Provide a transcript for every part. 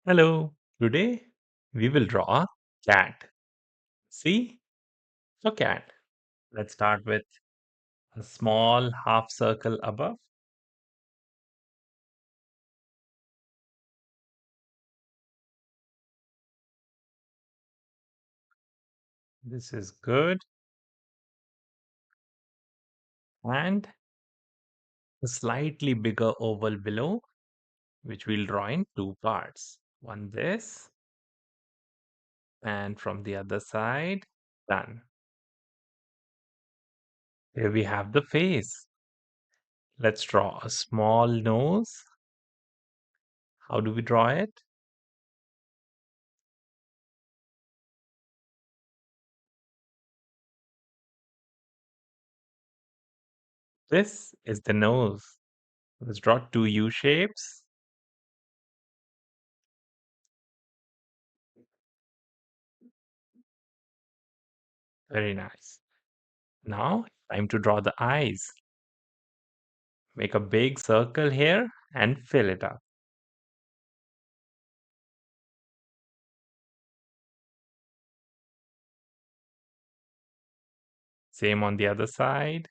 Hello. Today we will draw a cat. See? So cat. Let's start with a small half circle above. This is good. And a slightly bigger oval below, which we'll draw in two parts. One this, and from the other side, done. Here we have the face. Let's draw a small nose. How do we draw it? This is the nose. Let's draw two U shapes. Very nice. Now, time to draw the eyes. Make a big circle here and fill it up. Same on the other side.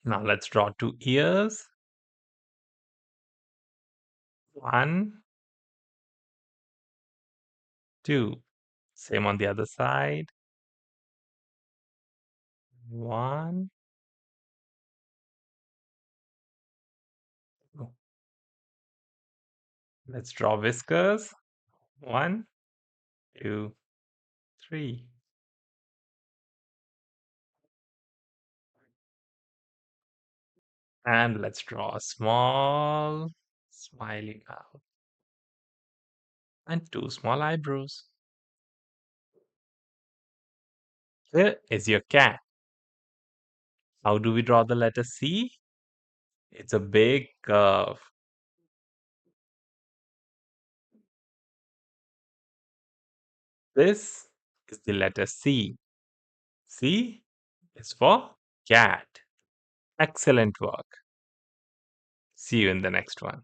Now let's draw two ears. One, two. Same on the other side. One. Oh, let's draw whiskers. One, two, three. And let's draw a small smiling mouth and two small eyebrows. Here is your cat. How do we draw the letter C? It's a big curve. This is the letter C. C is for cat. Excellent work. See you in the next one.